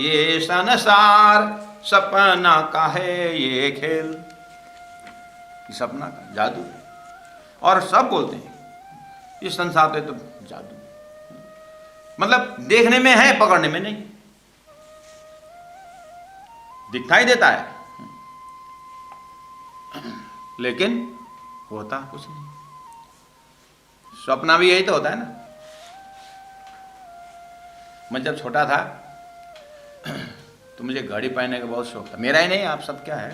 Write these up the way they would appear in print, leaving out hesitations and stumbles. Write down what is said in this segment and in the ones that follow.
ये संसार सपना का है ये खेल। सपना का जादू है। और सब बोलते हैं ये संसार है तो जादू, मतलब देखने में है, पकड़ने में नहीं। दिखाई देता है लेकिन होता कुछ नहीं। सपना भी यही तो होता है ना। मैं जब छोटा था तो मुझे घड़ी पहनने का बहुत शौक था। मेरा ही नहीं, आप सब क्या है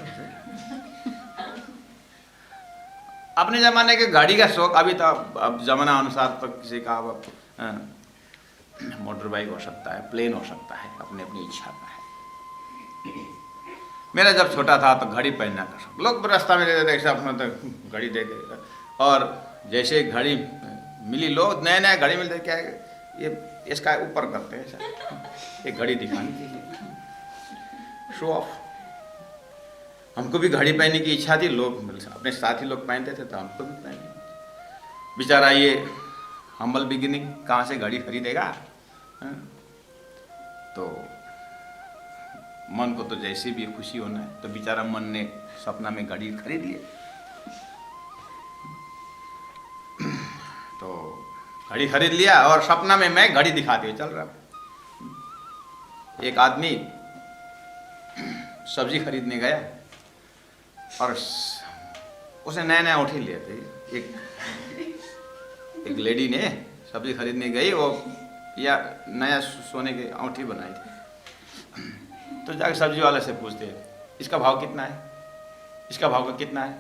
अपने जमाने के घड़ी का शौक। अभी तो अब जमाना अनुसार तो किसी का मोटर बाइक हो सकता है, प्लेन हो सकता है, अपनी अपनी इच्छा का है। मेरा जब छोटा था तो घड़ी पहनना का शौक। लोग रास्ता में देखे अपना तो घड़ी देखे, और जैसे घड़ी मिली, लोग नए नए घड़ी मिलते क्या है, ये इसका ऊपर करते हैं एक घड़ी दिखाने के लिए, शो ऑफ। हमको भी घड़ी पहनने की इच्छा थी, लोग अपने साथी लोग पहनते थे तो हमको भी पहने। बेचारा ये हम्बल बिगिनिंग कहाँ से घड़ी खरीदेगा। तो मन को तो जैसे भी खुशी होना है, तो बेचारा मन ने सपना में घड़ी खरीद लिया। तो घड़ी खरीद लिया और सपना में मैं घड़ी दिखाते हुए चल रहा हूं। एक आदमी सब्जी खरीदने गया और उसने नए नए औंठी लिए थे। एक लेडी ने सब्जी खरीदने गई, वो या नया सोने की औंठी बनाई थी। तो जाकर सब्जी वाले से पूछते, इसका भाव कितना है, इसका भाव कितना है,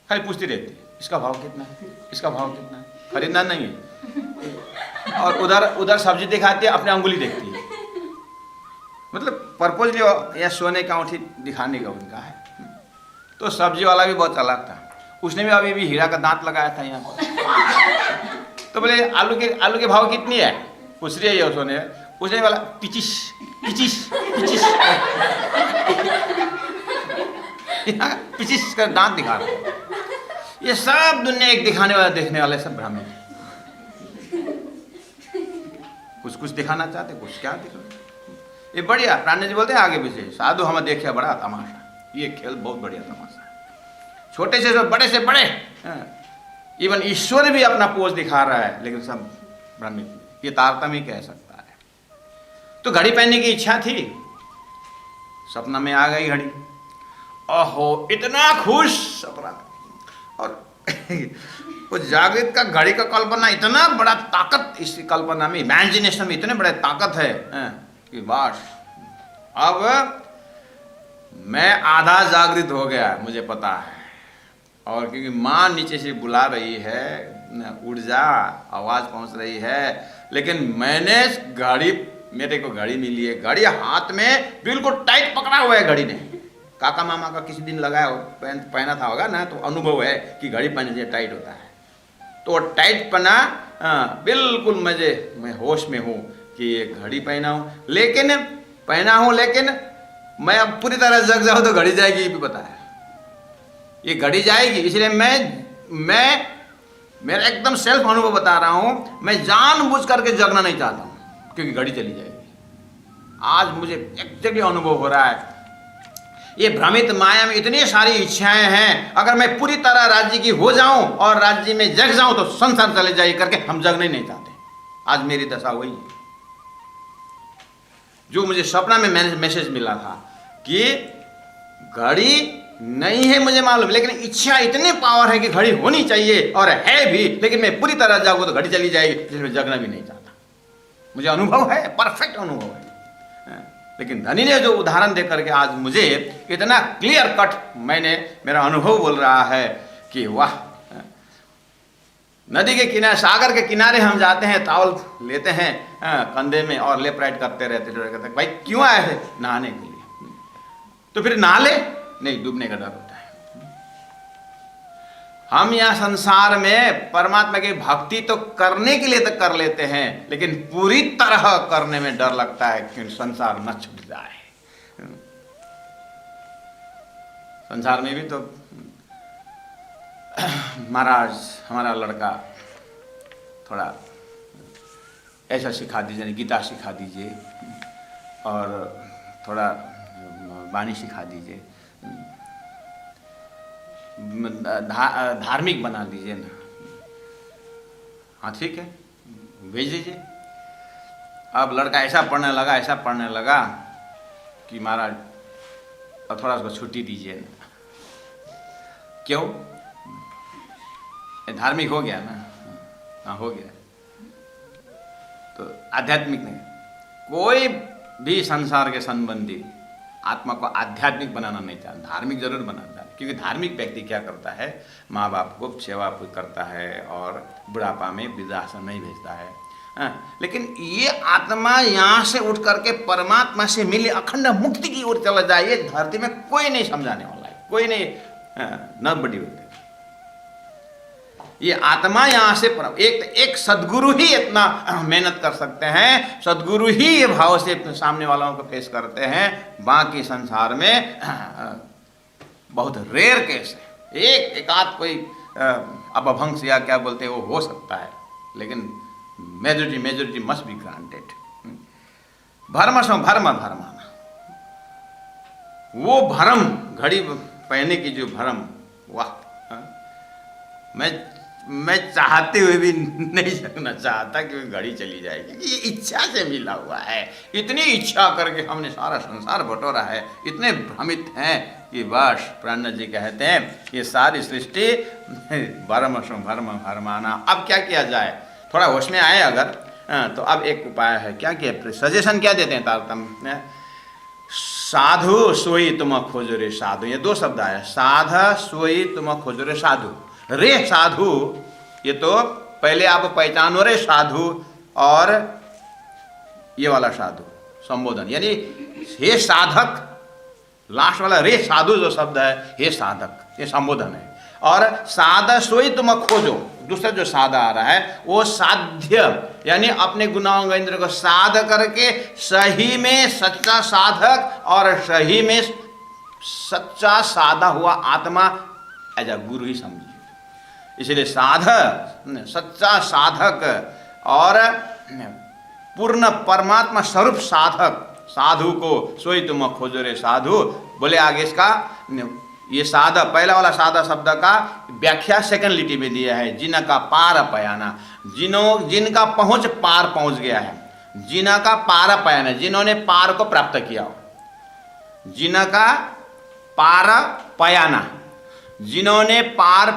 खाली पूछती रहती, इसका भाव कितना है, इसका भाव कितना है। खरीदना नहीं है। और उधर सब्जी दिखाती है, अपनी अंगुली देखती है। मतलब पर्पज या सोने का औंठी दिखाने का उनका है। तो सब्जी वाला भी बहुत चालाक था, उसने भी अभी हीरा का दांत लगाया था यहाँ पर। तो बोले आलू के भाव कितनी है, पूछ रही है उसने। उसने बोला 25 का दांत दिखा रहा है। ये सब दुनिया एक दिखाने वाला देखने वाले सब ब्राह्मण है। कुछ दिखाना चाहते, कुछ क्या दिखा। ये बढ़िया प्राणी जी बोलते हैं आगे पीछे साधु हमें देखिए बड़ा तमाशा। ये खेल बहुत बढ़िया तमाशा है, छोटे से बड़े बड़े। इवन ईश्वर भी अपना पोज दिखा रहा है, लेकिन सब ब्राह्मण, ये तारतम्य कह सकता है। तो घड़ी पहनने की इच्छा थी, सपना में आ गई घड़ी। ओहो इतना खुश सपना। और वो जागृत का घड़ी का कल्पना इतना बड़ा ताकत, इस कल्पना में इमेजिनेशन में इतने बड़े ताकत है कि बस अब मैं आधा जागृत हो गया, मुझे पता है। और क्योंकि माँ नीचे से बुला रही है, उठ जा, आवाज पहुंच रही है, लेकिन मैंने घड़ी, मेरे को घड़ी मिली है, घड़ी हाथ में बिल्कुल टाइट पकड़ा हुआ है घड़ी ने। काका मामा का किसी दिन लगाया पहना था होगा ना, तो अनुभव है कि घड़ी पहनने से टाइट होता है। तो टाइट पना बिल्कुल मैं होश में हूँ कि ये घड़ी पहना हूँ, लेकिन मैं अब पूरी तरह जग जाऊँ तो घड़ी जाएगी, ये भी पता है। ये घड़ी जाएगी, इसलिए मैं मेरा एकदम सेल्फ अनुभव बता रहा हूँ। मैं जानबूझ करके जगना नहीं चाहता हूँ, क्योंकि घड़ी चली जाएगी। आज मुझे एक्चुअली अनुभव हो रहा है, ये भ्रमित माया में इतनी सारी इच्छाएं हैं। अगर मैं पूरी तरह राज्य की हो जाऊं और राज्य में जग जाऊं तो संसार चले जाए करके हम जगना ही नहीं चाहते। आज मेरी दशा वही है। जो मुझे सपना में मैसेज मिला था कि घड़ी नहीं है मुझे मालूम, लेकिन इच्छा इतनी पावर है कि घड़ी होनी चाहिए, और है भी, लेकिन मैं पूरी तरह जाऊंगा तो घड़ी चली जाएगी, जिसमें जगना भी नहीं चाहता। मुझे अनुभव है, परफेक्ट अनुभव है। लेकिन धनी ने जो उदाहरण दे करके आज मुझे इतना क्लियर कट मेरा अनुभव बोल रहा है कि वाह, नदी के किनारे, सागर के किनारे हम जाते हैं, तावल लेते हैं कंधे में और लेफ्ट राइट करते रहते, भाई क्यों आए थे? नहाने के लिए। तो फिर नहा ले, नहीं, डूबने का डर होता है। हम यहाँ संसार में परमात्मा की भक्ति तो करने के लिए तो कर लेते हैं, लेकिन पूरी तरह करने में डर लगता है कि संसार न छूट जाए। संसार में भी तो महाराज हमारा लड़का थोड़ा ऐसा सिखा दीजिए, गीता सिखा दीजिए, और थोड़ा वाणी सिखा दीजिए, धार्मिक बना दीजिए ना। हाँ ठीक है, भेज दीजिए। अब लड़का ऐसा पढ़ने लगा कि महाराज अब थोड़ा उसको छुट्टी दीजिए ना। क्यों? धार्मिक हो गया ना। हाँ हो गया। तो आध्यात्मिक नहीं, कोई भी संसार के संबंधी आत्मा को आध्यात्मिक बनाना नहीं चाहता, धार्मिक जरूर बनाता है। क्योंकि धार्मिक व्यक्ति क्या करता है, माँ बाप को सेवा करता है और बुढ़ापा में वृद्धाश्रम नहीं भेजता है। लेकिन ये आत्मा यहाँ से उठ करके परमात्मा से मिले अखंड मुक्ति की ओर चला जाए, ये धरती में कोई नहीं समझाने वाला है, कोई नहीं। न बड़ी होती ये आत्मा यहाँ से एक सदगुरु ही इतना मेहनत कर सकते हैं, सदगुरु ही ये भाव से सामने वालों को पेश करते हैं। बाकी संसार में बहुत रेयर केस है, एक आध कोई अपभ्रंश या क्या बोलते हैं वो हो सकता है, लेकिन मेजोरिटी मस्ट बी ग्रांटेड। भर्म सो भर्म भरमाना, वो भरम, घड़ी पहने की जो भरम, वाह। मैं चाहते हुए भी नहीं सकना चाहता कि घड़ी चली जाएगी, ये इच्छा से मिला हुआ है। इतनी इच्छा करके हमने सारा संसार बटोरा है, इतने भ्रमित हैं कि बस प्राणनाथ जी कहते हैं ये सारी सृष्टि भरम सो भरम भरमाना। अब क्या किया जाए, थोड़ा होश में आए अगर तो अब एक उपाय है। क्या किया, सजेशन क्या देते हैं तारतम्य, साधु सोई तुम खोजो रे साधु। ये दो शब्द आया, साधा सोई तुम खोजो रे साधु। रे साधु, ये तो पहले आप पहचानो रे साधु, और ये वाला साधु संबोधन, यानी हे साधक, लास्ट वाला रे साधु जो शब्द है, हे साधक, ये संबोधन है। और साधा सोई तुम खोजो, दूसरा जो साधा आ रहा है वो साध्य, यानी अपने गुनाहों इंद्र को साध करके सही में सच्चा साधक और सही में सच्चा साधा हुआ आत्मा एज अ गुरु ही समझिए। इसलिए साधक, सच्चा साधक और पूर्ण परमात्मा स्वरूप साधक, साधु को सोई तुम खोजो रे साधु। बोले आगे इसका, ये साधा, पहला वाला साधा शब्द का व्याख्या सेकंड लिटी में दिया है, जिनका पार पयाना, जिनका पहुंच पार पहुंच गया है, जिनका पार पयाना, जिन्होंने पार को प्राप्त किया हो, जिनका पार पयाना, जिन्होंने पार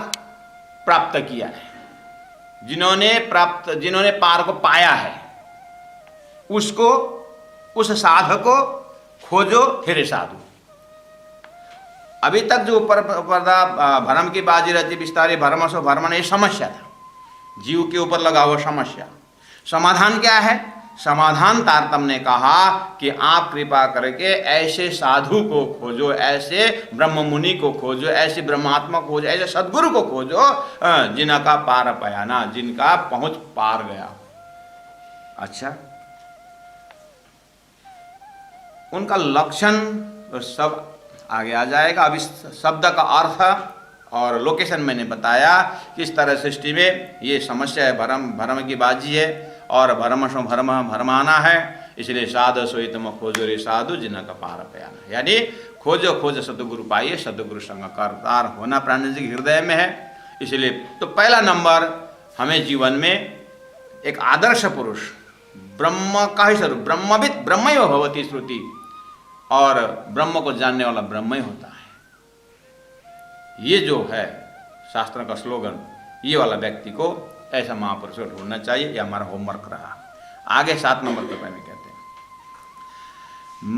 प्राप्त किया है, जिन्होंने पार को पाया है, उसको, उस साधक को खोजो हे साधु। अभी तक जो ऊपर भरम की बाजी रहती विस्तारी भरम सो भरमन, ये समस्या था, जीव के ऊपर लगा हुआ समस्या। समाधान क्या है? समाधान तारतम्य ने कहा कि आप कृपा करके ऐसे साधु को खोजो, ऐसे ब्रह्म मुनि को खोजो, ऐसे ब्रह्मात्मा को खोजो, ऐसे सदगुरु को खोजो जिनका पार पयाना, जिनका पहुंच पार गया। अच्छा, उनका लक्षण तो सब आगे आ जाएगा। अब इस शब्द का अर्थ और लोकेशन मैंने बताया, किस तरह सृष्टि में ये समस्या है, भरम की बाजी है और भरम सो भरम भरमाना है। इसलिए साधु सोई तुम खोजो रे साधु, जिनका पार पयाना, यानी खोजो सतगुरु पाइए, सतगुरु संग करतार होना प्राणनाथ जी के हृदय में है। इसलिए तो पहला नंबर हमें जीवन में एक आदर्श पुरुष, ब्रह्म का ही स्वरूप, ब्रह्मविद ब्रह्मैव भवति श्रुति, और ब्रह्म को जानने वाला ब्रह्म ही होता है, ये जो है शास्त्र का स्लोगन, ये वाला व्यक्ति को ऐसा महापुरुष ढूंढना चाहिए। ये हमारा होमवर्क रहा। आगे 7 नंबर पे में कहते हैं,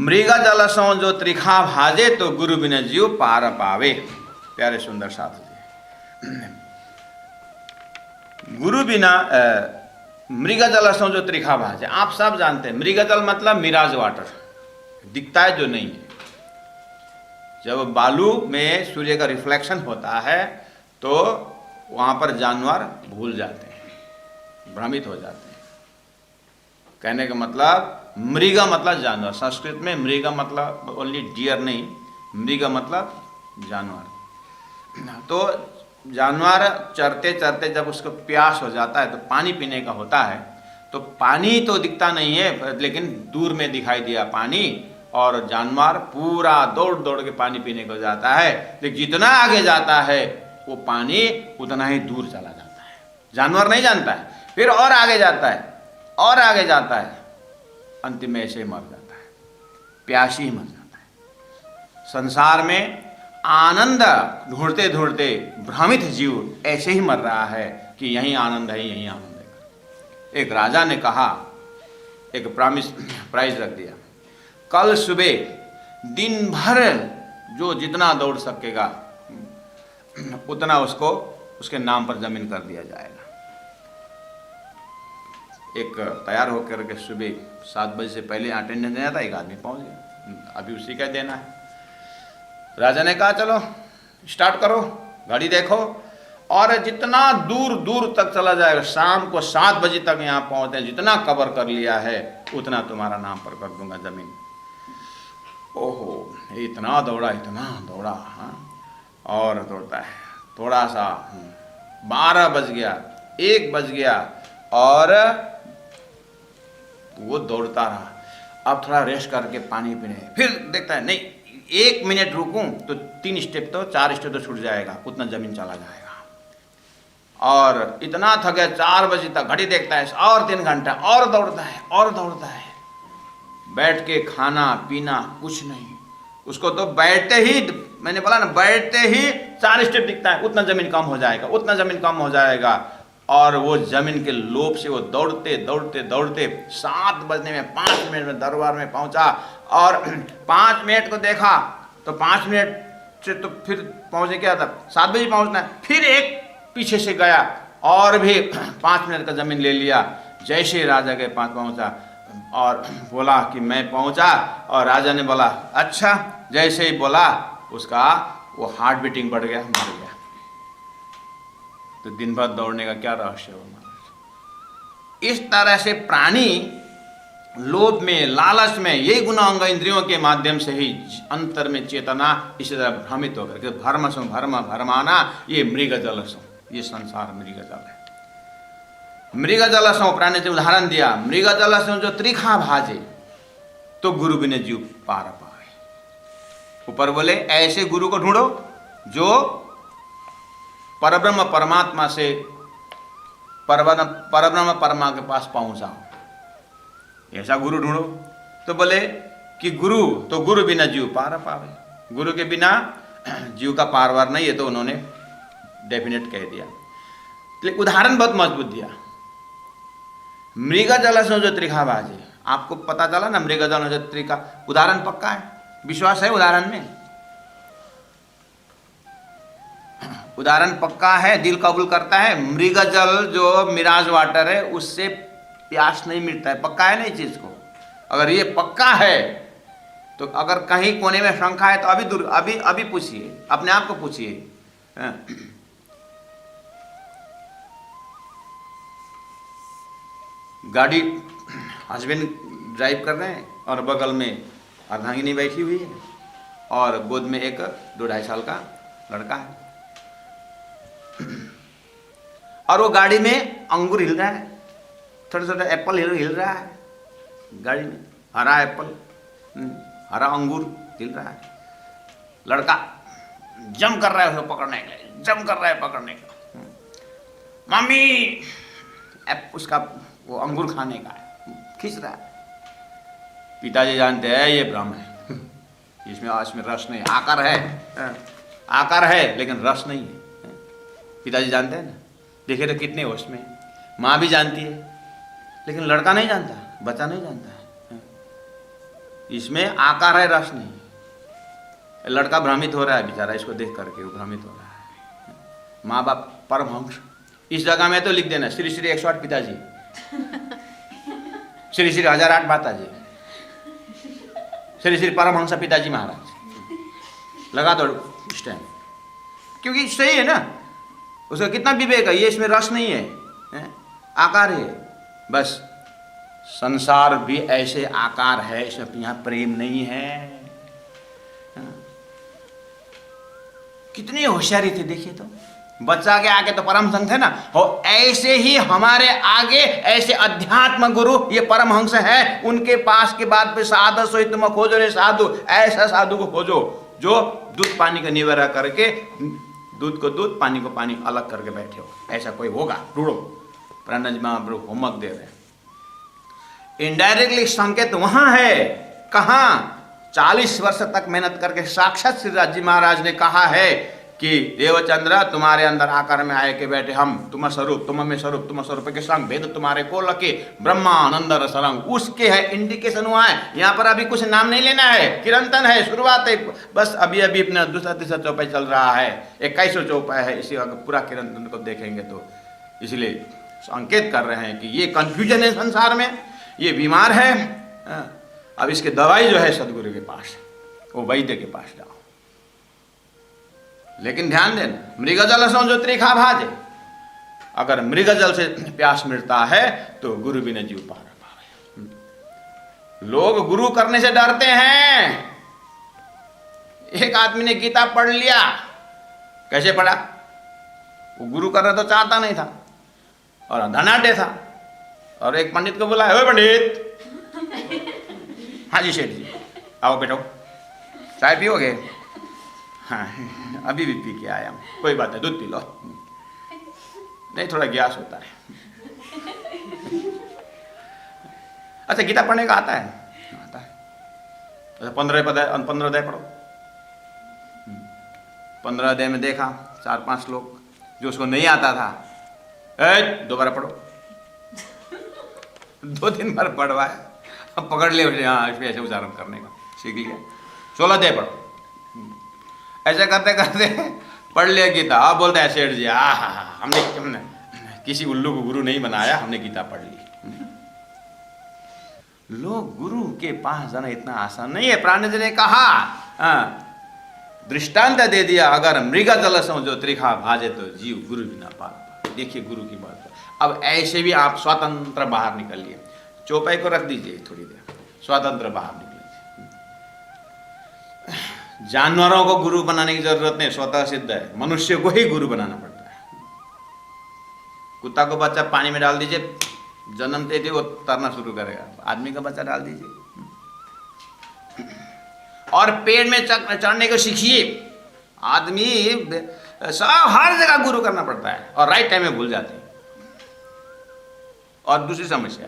मृग जलसों जो त्रिखा भाजे तो गुरु बिना जीव पार पावे। प्यारे सुंदर साधु जी, गुरु बिना मृग जलसों जो त्रिखा भाजे, आप सब जानते हैं मृग जल मतलब मिराज वाटर, दिखता है जो नहीं है। जब बालू में सूर्य का रिफ्लेक्शन होता है तो वहां पर जानवर भूल जाते हैं, भ्रमित हो जाते हैं। कहने का मतलब मृग मतलब जानवर, संस्कृत में मृग मतलब ओनली डियर नहीं, मृग मतलब जानवर। तो जानवर चरते चरते जब उसको प्यास हो जाता है तो पानी पीने का होता है, तो पानी तो दिखता नहीं है, लेकिन दूर में दिखाई दिया पानी, और जानवर पूरा दौड़ दौड़ के पानी पीने को जाता है, लेकिन जितना आगे जाता है वो पानी उतना ही दूर चला जाता है। जानवर नहीं जानता है, फिर और आगे जाता है और आगे जाता है, अंतिम में ऐसे ही मर जाता है, प्यासी ही मर जाता है। संसार में आनंद ढूंढते ढूंढते भ्रमित जीव ऐसे ही मर रहा है कि यही आनंद है, यही आनंद है। एक राजा ने कहा, एक प्राइज रख दिया, कल सुबह दिन भर जो जितना दौड़ सकेगा उतना उसको उसके नाम पर जमीन कर दिया जाएगा। एक तैयार होकर के सुबह 7 बजे से पहले अटेंडेंस देना था, एक आदमी पहुंच गया, अभी उसी का देना है। राजा ने कहा चलो स्टार्ट करो, गाड़ी देखो, और जितना दूर दूर तक चला जाएगा, शाम को 7 बजे तक यहाँ पहुंचते, जितना कवर कर लिया है उतना तुम्हारा नाम पर कर दूंगा जमीन। ओहो, इतना दौड़ा हाँ, और दौड़ता है, थोड़ा सा 12 बज गया, 1 बज गया, और वो दौड़ता रहा। अब थोड़ा रेस्ट करके पानी पीने, फिर देखता है नहीं 1 मिनट रुकूं तो 3 स्टेप तो 4 स्टेप तो छूट जाएगा, उतना जमीन चला जाएगा। और इतना थक गया, 4 बजे तक घड़ी देखता है, और 3 घंटा और दौड़ता है, बैठ के खाना पीना कुछ नहीं, उसको तो बैठते ही, मैंने बोला ना, बैठते ही 4 स्टेप दिखता है, उतना जमीन कम हो जाएगा, और वो जमीन के लोभ से वो दौड़ते 7 बजने में 5 मिनट में दरबार में पहुंचा, और 5 मिनट को देखा तो 5 मिनट से तो फिर पहुंचे क्या था, 7 बजे पहुंचना है, फिर एक पीछे से गया और भी 5 मिनट का जमीन ले लिया। जैसे राजा के पास पहुंचा और बोला कि मैं पहुंचा, और राजा ने बोला अच्छा, जैसे ही बोला उसका वो हार्ट बीटिंग बढ़ गया, मर गया। तो दिन भर दौड़ने का क्या रहस्य हो महाराज। इस तरह से प्राणी लोभ में, लालच में, यही गुणांग इंद्रियों के माध्यम से ही अंतर में चेतना इसी तरह भ्रमित होकर के भरमाना, ये मृग जलसो, ये संसार मृग जल है। मृग जलसो प्राणी से उदाहरण दिया, मृग जलसो जो त्रिखा भाजे तो गुरु बिने जीव पार पावे। ऊपर बोले ऐसे गुरु को ढूंढो जो परब्रह्म परमात्मा से परब्रह्म परमा के पास पहुंचाओ, ऐसा गुरु ढूंढो। तो बोले कि गुरु बिना जीव पार पावे, गुरु के बिना जीव का पारवार नहीं है, तो उन्होंने डेफिनेट कह दिया। लेकिन उदाहरण बहुत मजबूत दिया, मृग जलसो जो त्रिखा बाजे, आपको पता चला ना, मृग जल जो त्रिखा, उदाहरण पक्का है, विश्वास है उदाहरण में, उदाहरण पक्का है, दिल कबूल करता है। मृग जल जो मिराज वाटर है उससे प्यास नहीं मिटता है, पक्का है ना इस चीज को। अगर ये पक्का है तो अगर कहीं कोने में शंका है तो अभी पूछिए, अपने आप को पूछिए। गाड़ी हस्बैंड ड्राइव कर रहे हैं और बगल में अर्धांगिनी बैठी हुई है और गोद में एक 2-2.5 साल का लड़का है, और वो गाड़ी में अंगूर हिल रहा है, छोटा एप्पल हिल रहा है गाड़ी में, हरा एप्पल, हरा अंगूर हिल रहा है। लड़का जम कर रहा है उसको पकड़ने के लिए, जम कर रहा है पकड़ने का, मम्मी उसका वो अंगूर खाने का है, खींच रहा है। पिताजी जानते हैं ये भ्रम है, इसमें रस नहीं, आकार है लेकिन रस नहीं है। पिताजी जानते हैं ना, देखे तो कितने होश में। माँ भी जानती है लेकिन लड़का नहीं जानता, बच्चा नहीं जानता है, इसमें आकार है, रस नहीं। लड़का भ्रमित हो रहा है बेचारा, इसको देख करके वो भ्रमित हो रहा है। माँ बाप परमहंस, इस जगह में तो लिख देना श्री श्री 108 पिताजी, श्री श्री 1008 माताजी, श्री श्री परमहंस पिताजी महाराज, लगा दो स्टैंड, क्योंकि सही है ना, उसका कितना विवेक है, ये इसमें रस नहीं है, आकार है बस। संसार भी ऐसे आकार है, इसमें यहाँ प्रेम नहीं है। कितनी होशियारी थी देखिए तो, बच्चा के आगे तो परमहंस है ना, हो ऐसे ही हमारे आगे ऐसे अध्यात्म गुरु ये परमहंस है, उनके पास के बाद पे साधु सोई तुम खोजो रे साधु, ऐसा साधु को खोजो जो दूध पानी का निवारा करके दूध को दूध पानी को पानी अलग करके बैठे हो, ऐसा कोई होगा ढूंढो। प्रणज जी महाप्रभु होमवर्क दे रहे हैं। इनडायरेक्टली संकेत वहां है, कहां? 40 वर्ष तक मेहनत करके साक्षात श्री राज जी महाराज ने कहा है कि देवचंद्र तुम्हारे अंदर आकार में आए के बैठे हम, तुम स्वरूप तुम में स्वरूप तुम स्वरूप के संग भेद तुम्हारे को लके ब्रह्मानंद रसरंग, उसके है इंडिकेशन हुआ है। यहाँ पर अभी कुछ नाम नहीं लेना है, किरंतन है, शुरुआत है, बस अभी अभी अपना दूसरा तीसरा चौपाई चल रहा है, 21वां चौपाई है, इसी वक्त पूरा किरंतन को देखेंगे तो इसलिए संकेत कर रहे हैं कि ये कंफ्यूजन है संसार में, ये बीमार है। अब इसके दवाई जो है सदगुरु के पास, वो वैद्य के पास जाओ। लेकिन ध्यान देना, मृगजल सो जो त्रिखा भाजे, अगर मृगजल से प्यास मिटता है तो गुरु बिना जीव पार पावे। लोग गुरु करने से डरते हैं। एक आदमी ने गीता पढ़ लिया, कैसे पढ़ा? वो गुरु करना तो चाहता नहीं था और धनाढ़ था, और एक पंडित को बोला, ओए पंडित। हाँ जी सेठ जी, आओ बैठो, चाय पियोगे? हाँ अभी भी पी के आया हूँ। कोई बात नहीं, दूध पी लो। नहीं, थोड़ा गैस होता है। अच्छा गीता पढ़ने का आता है? आता है। अच्छा 15 अध्याय पढ़ो। 15 अध्याय में देखा 4-5 लोग जो उसको नहीं आता था, दोबारा पढ़ो। 2-3 बार पढ़वाया, अब पकड़ लिया, हाँ इसमें ऐसे उच्चारण करने का सीख लिया। 16 अध्याय पढ़ो। ऐसे करते करते पढ़ लिया गीता। अब बोलते हैं सेठ जी, हमने किसी उल्लू को गुरु नहीं बनाया, हमने गीता पढ़ ली। लोग गुरु के पास जाना इतना आसान नहीं है। प्राण जी ने कहा, दृष्टांत दे दिया, अगर मृगा जल जो त्रिखा भाजे तो जीव गुरु बिना पार। देखिए गुरु की बात। अब ऐसे भी आप स्वतंत्र बाहर निकलिए, चौपाई को रख दीजिए थोड़ी देर, स्वतंत्र बाहर निकलिए। जानवरों को गुरु बनाने की जरूरत नहीं, स्वतः सिद्ध है। मनुष्य को ही गुरु बनाना पड़ता है। कुत्ता को बच्चा पानी में डाल दीजिए, जन्मते ही वो तैरना शुरू करेगा। आदमी का बच्चा डाल दीजिए, और पेड़ में चढ़ने को सीखिए। आदमी सब हर जगह गुरु करना पड़ता है और राइट टाइम में भूल जाते हैं। और दूसरी समस्या,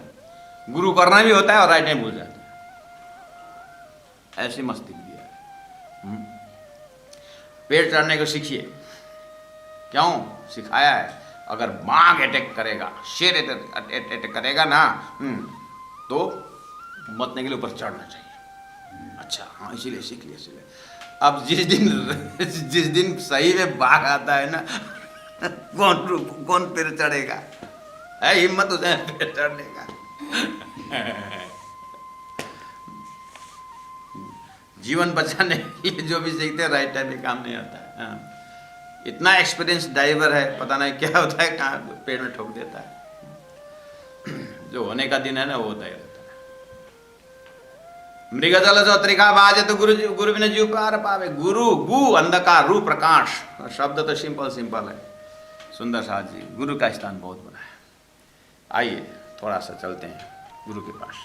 गुरु करना भी होता है और राइट टाइम भूल जाते हैं। ऐसी मस्ती भी है। पेड़ चढ़ने को सीखिए, क्यों सिखाया है? अगर बाघ अटैक करेगा, शेर अटैक करेगा ना, तो मरने के लिए ऊपर चढ़ना चाहिए। अच्छा हाँ, इसीलिए सीख लिया। इसीलिए अब जिस दिन सही में बाघ आता है ना, कौन पेड़ चढ़ेगा? है हिम्मत हो जाए पेड़ चढ़ने का। जीवन बचाने के लिए जो भी सीखते हैं राइट टाइम में काम नहीं आता है। इतना एक्सपीरियंस ड्राइवर है, पता नहीं क्या होता है, कहाँ पेड़ में ठोक देता है। जो होने का दिन है ना, वो होता ही रहता है। मृगजल जो त्रिखा बाजे तो गुरु बिना जीव पार पावे। गुरु गु अंधकार रू प्रकाश, शब्द तो सिंपल है। सुंदर साथ जी, गुरु का स्थान बहुत बड़ा है। आइए थोड़ा सा चलते हैं गुरु के पास।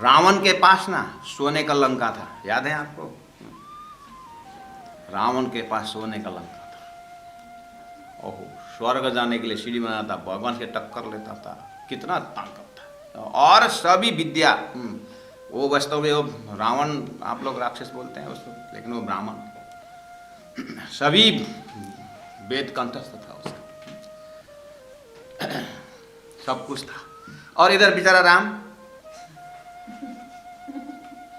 रावण के पास ना सोने का लंका था, याद है आपको? रावण के पास सोने का लंका था। ओहो, स्वर्ग जाने के लिए सीढ़ी बनाता, भगवान से टक्कर लेता था, कितना ताकत था। और सभी विद्या, वो वास्तव में वो रावण, आप लोग राक्षस बोलते हैं उसको, लेकिन वो ब्राह्मण, सभी वेद कंठस्थ था उसका, सब कुछ था। और इधर बेचारा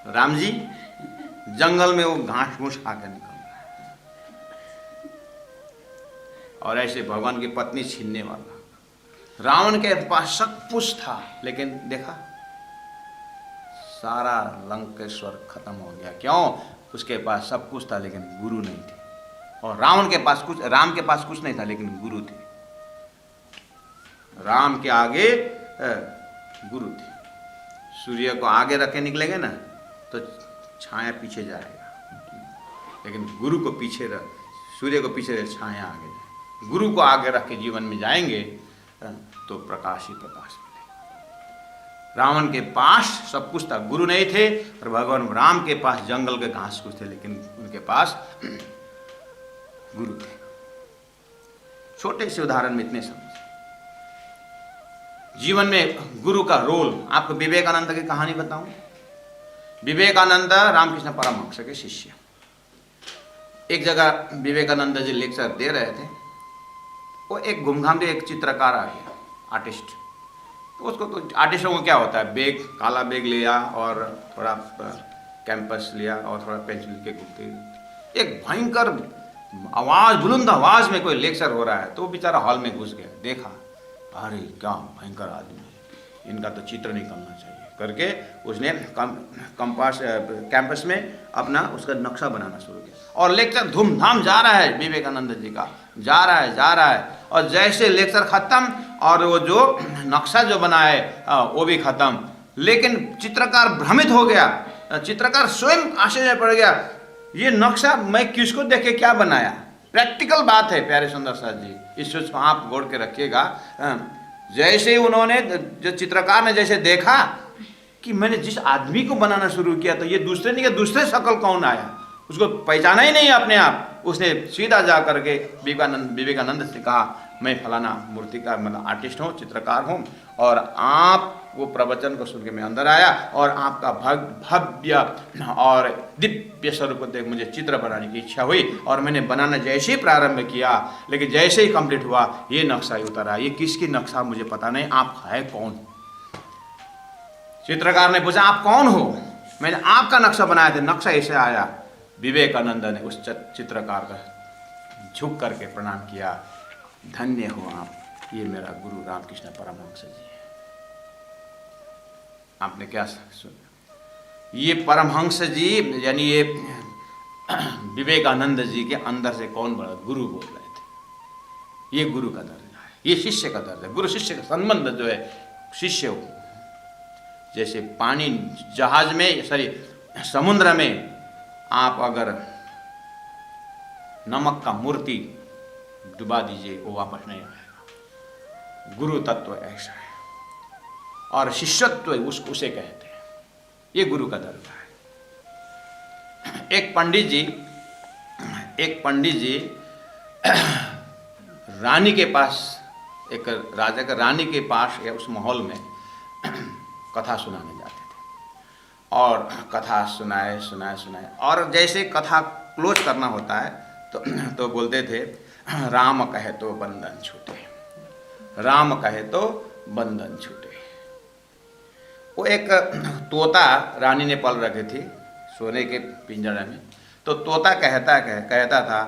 राम जी जंगल में वो घास फूस खाकर निकल रहा है, और ऐसे भगवान की पत्नी छीनने वाला। रावण के पास सब कुछ था, लेकिन देखा सारा लंकेश्वर खत्म हो गया। क्यों? उसके पास सब कुछ था लेकिन गुरु नहीं थे। और राम के पास कुछ नहीं था लेकिन गुरु थे। राम के आगे गुरु थे। सूर्य को आगे रखे निकलेंगे ना तो छाया पीछे जाएगा। लेकिन गुरु को पीछे रख, सूर्य को पीछे रख, छाया आगे जाए, गुरु को आगे रख के जीवन में जाएंगे तो प्रकाश ही प्रकाश मिलेगा। रावण के पास सब कुछ था, गुरु नहीं थे, और भगवान राम के पास जंगल के घास कुछ थे, लेकिन उनके पास गुरु थे। छोटे से उदाहरण में इतने समझ। जीवन में गुरु का रोल, आपको विवेकानंद की कहानी बताऊं। विवेकानंद रामकृष्ण परमहंस के शिष्य। एक जगह विवेकानंद जी लेक्चर दे रहे थे, वो एक घूमघाम एक चित्रकार आ गया, आर्टिस्ट। तो उसको तो आर्टिस्टों को क्या होता है, बैग, काला बैग लिया और थोड़ा कैंपस लिया और थोड़ा पेंसिल के घूमते, एक भयंकर आवाज, बुलंद आवाज में कोई लेक्चर हो रहा है, तो बेचारा हॉल में घुस गया, देखा, अरे क्या भयंकर आदमी है, इनका तो चित्र निकलना चाहिए करके उसने कंपास कैंपस में अपना उसका नक्शा बनाना शुरू किया। और लेक्चर धूमधाम जा रहा है, विवेकानंद जी का जा रहा है, और जैसे लेक्चर खत्म और वो जो नक्शा जो बना है वो भी खत्म, लेकिन चित्रकार भ्रमित हो गया, चित्रकार स्वयं आश्चर्य पड़ गया, ये नक्शा मैं किसको देख के क्या बनाया। प्रैक्टिकल बात है प्यारे सुंदर साथ जी, इस सोच को आप गौर के रखिएगा। जैसे ही उन्होंने, जो चित्रकार ने जैसे देखा कि मैंने जिस आदमी को बनाना शुरू किया, तो ये दूसरे नहीं, दूसरे शक्ल कौन आया, उसको पहचाना ही नहीं अपने आप। उसने सीधा जा करके विवेकानंद से कहा, मैं फलाना मूर्ति का मतलब आर्टिस्ट हूँ, चित्रकार हूँ, और आप वो प्रवचन को सुन के मैं अंदर आया और आपका भव्य और दिव्य स्वरूप को देख मुझे चित्र बनाने की इच्छा हुई, और मैंने बनाना जैसे ही प्रारंभ किया, लेकिन जैसे ही कंप्लीट हुआ ये नक्शा ही उतरा। ये किसकी नक्शा मुझे पता नहीं, आप है कौन। चित्रकार ने पूछा, आप कौन हो, मैंने आपका नक्शा बनाया था, नक्शा ऐसे आया। विवेकानंद ने उस चित्रकार का झुक करके प्रणाम किया, धन्य हो आप, ये मेरा गुरु रामकृष्ण परमहंस जी है। आपने क्या सुना, ये परमहंस जी यानी ये विवेकानंद जी के अंदर से कौन बड़ा गुरु बोल रहे थे। ये गुरु का दर्जा है, ये शिष्य का दर्जा है। गुरु शिष्य का संबंध जो है, शिष्य हो जैसे पानी जहाज में, सॉरी समुद्र में आप अगर नमक का मूर्ति डुबा दीजिए वो वापस नहीं आएगा। गुरु तत्व ऐसा है, और शिष्यत्व उसे कहते हैं, ये गुरु का दर्जा है। एक पंडित जी रानी के पास, एक राजा का रानी के पास या उस माहौल में कथा सुनाने जाते थे, और कथा सुनाए, और जैसे कथा क्लोज करना होता है तो बोलते थे, राम कहे तो बंधन छूटे, राम कहे तो बंधन छूटे। वो एक तोता रानी ने पल रखी थी सोने के पिंजरे में, तो तोता कहता था,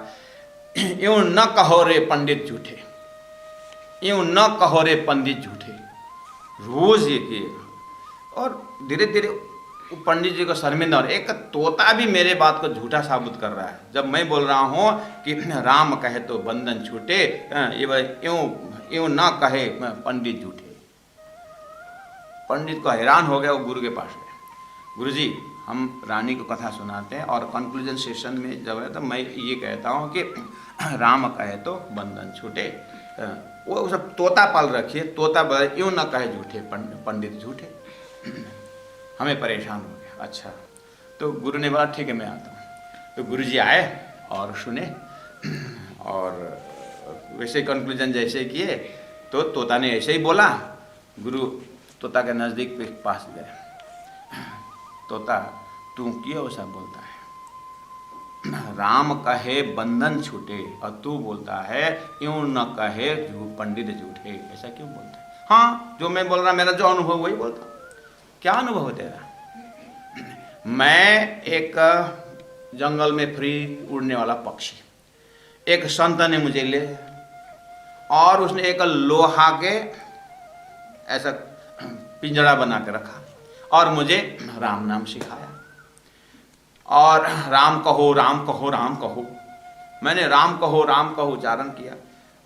यूं न कहो रे पंडित झूठे, यूं न कहो रे पंडित झूठे। रोज ये किए, और धीरे धीरे पंडित जी को शर्मिंदा, और एक तोता भी मेरे बात को झूठा साबित कर रहा है। जब मैं बोल रहा हूँ कि राम कहे तो बंधन छूटे, यूं ना कहे पंडित झूठे। पंडित को हैरान हो गया, वो गुरु के पास गया, गुरुजी हम रानी को कथा सुनाते हैं, और कंक्लूजन सेशन में जब है तो मैं ये कहता हूँ कि राम कहे तो बंधन छूटे। वो सब तोता पाल रखिए, तोता बोले यूं ना कहे झूठे, पंडित झूठे। हमें परेशान हो गया। अच्छा, तो गुरु ने बोला ठीक है मैं आता हूँ। तो गुरु जी आए और सुने, और वैसे कंक्लूजन जैसे किए, तो तोता ने ऐसे ही बोला। गुरु तोता के नज़दीक पे पास गए, तोता तू क्यों ऐसा बोलता है, राम कहे बंधन छूटे और तू बोलता है यूं न कहे पंडित झूठे, ऐसा क्यों बोलता है। हाँ, जो मैं बोल रहा, मेरा जो अनुभव वही बोलता। क्या अनुभव है तेरा। मैं एक जंगल में फ्री उड़ने वाला पक्षी, एक संत ने मुझे ले, और उसने एक लोहा के ऐसा पिंजरा बना के रखा और मुझे राम नाम सिखाया, और राम कहो राम कहो राम कहो। मैंने राम कहो उच्चारण किया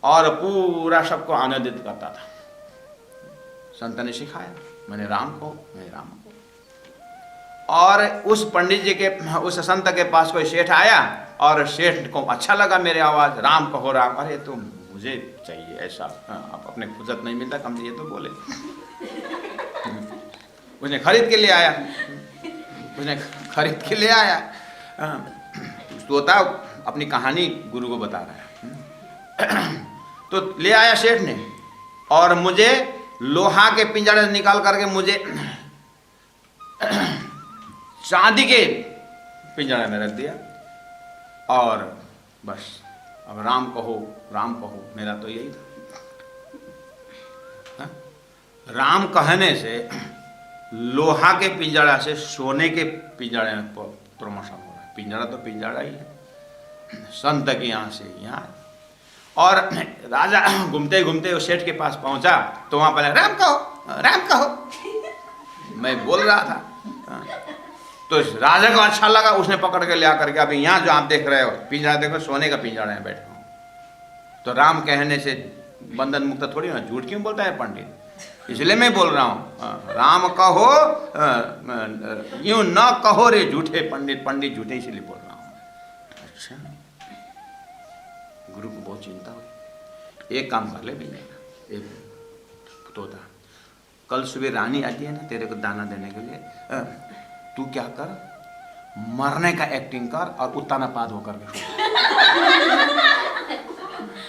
और पूरा सबको आनंदित करता था। संत ने सिखाया, मैंने राम कहो। और उस पंडित जी के, उस संत के पास कोई सेठ आया और सेठ को अच्छा लगा मेरे आवाज़, राम कहो राम। अरे तो मुझे चाहिए ऐसा, अब अपने फुर्सत नहीं मिलता, कम से ये तो बोले। उसने खरीद के ले आया, उसने खरीद के ले आया। तोता अपनी कहानी गुरु को बता रहा है। तो ले आया सेठ ने, और मुझे लोहा के पिंजरे से निकाल करके मुझे चांदी के पिंजरे में रख दिया। और बस अब राम कहो राम कहो, मेरा तो यही था। राम कहने से लोहा के पिंजरा से सोने के पिंजरे में प्रमोशन हो रहा है। पिंजरा तो पिंजरा ही है, संत के यहाँ से यहाँ। और राजा घूमते घूमते उस सेठ के पास पहुंचा तो वहां पर राम कहो राम कहो मैं बोल रहा था। तो राजा को अच्छा लगा, उसने पकड़ के ले आकर के, अभी यहाँ जो आप देख रहे हो पिंजरा देखो, सोने का पिंजरा है, बैठा हूँ। तो राम कहने से बंधन मुक्त थोड़ी ना, झूठ क्यों बोलता है पंडित, इसलिए मैं बोल रहा हूँ। राम कहो यूं न कहो रे झूठे पंडित, पंडित झूठे इसलिए बोल रहा हूँ। अच्छा, गुरु को बहुत चिंता हुई। एक काम कर ले भैया, एक तोता, कल सुबह रानी आती है ना तेरे को दाना देने के लिए, तू क्या कर, मरने का एक्टिंग कर और उत्ताना पाद होकर के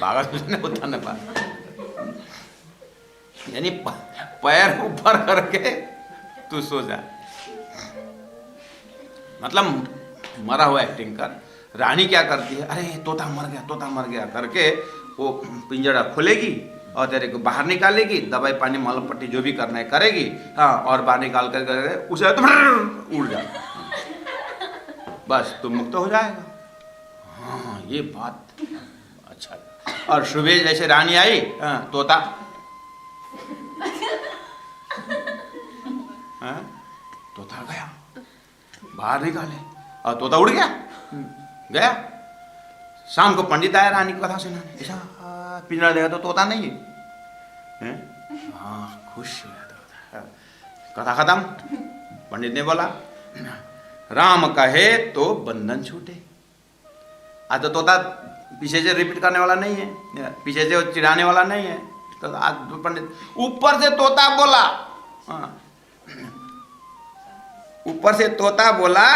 पागल उत्ताना पाद, यानी पैर ऊपर करके तू सो जा, मतलब मरा हुआ एक्टिंग कर। रानी क्या करती है, अरे तोता मर गया करके वो पिंजरा खोलेगी और तेरे को बाहर निकालेगी, दवाई पानी मलम पट्टी जो भी करना है करेगी, हाँ, और बाहर निकाल कर उसे तो उड़ जा, बस तुम मुक्त हो जाएगा। हाँ ये बात अच्छा। और सुबह जैसे रानी आई, तोता तोता गया बाहर निकाले और तोता उड़ गया गया। शाम को पंडित आया रानी की कथा सुनाने, ऐसा पिंजरा देखा तो तोता नहीं है, हाँ खुश हुआ तोता। कथा खत्म। पंडित ने बोला राम कहे तो बंधन छूटे। आज तो तोता पीछे से रिपीट करने वाला नहीं है, पीछे से चिढ़ाने वाला नहीं है। तो आज पंडित ऊपर से तोता बोला, ऊपर से तोता बोला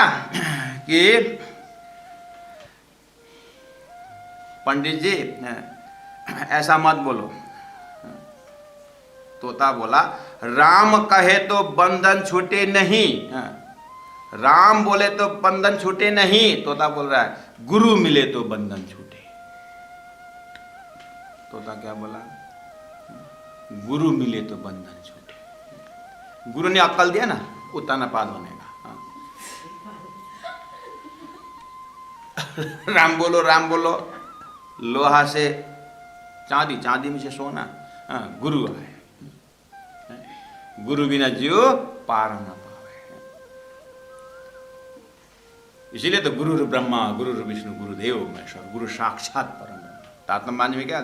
कि पंडित जी ऐसा मत बोलो। तोता बोला राम कहे तो बंधन छूटे नहीं, राम बोले तो बंधन छूटे नहीं। तोता बोल रहा है गुरु मिले तो बंधन छूटे। तोता क्या बोला, गुरु मिले तो बंधन छूटे। गुरु ने अक्कल दिया ना उत्ताना पाद होने का। राम बोलो, लोहा से चांदी, चांदी में से सोना, गुरु आए। गुरु बिना जीव पार न पावे। इसीलिए तो गुरु ब्रह्मा गुरु विष्णु गुरुदेव महेश्वर, गुरु साक्षात परम ब्रह्म। तारतम्य में क्या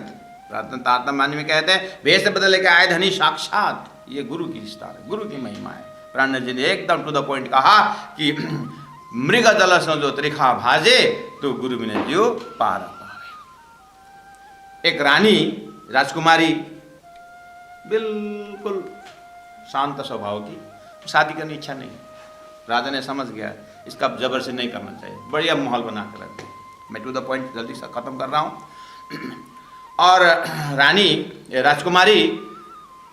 तारतम्य में कहते हैं वेश बदल के आए धनी साक्षात। ये गुरु की विस्तार है, गुरु की महिमा है। प्राण जी ने एकदम टू द पॉइंट कहा कि मृग जल जो त्रिखा भाजे तो गुरु बिना जीव पार पावे। एक रानी राजकुमारी बिल्कुल शांत स्वभाव की, शादी करने इच्छा नहीं। राजा ने समझ गया इसका जबरदस्ती नहीं करना चाहिए, बढ़िया माहौल बना कर रख दिया। मैं टू द पॉइंट जल्दी से खत्म कर रहा हूँ। और रानी राजकुमारी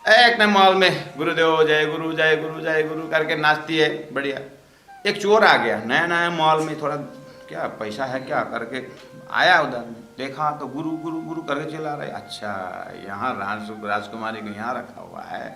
एक नए माहौल में गुरुदेव जय गुरु जय गुरु जय गुरु करके नाचती है बढ़िया। एक चोर आ गया नया नया माहौल में, थोड़ा क्या पैसा है क्या करके आया, उधर देखा तो गुरु गुरु गुरु करके चला रहे। अच्छा यहाँ राजकुमारी को यहाँ रखा हुआ है,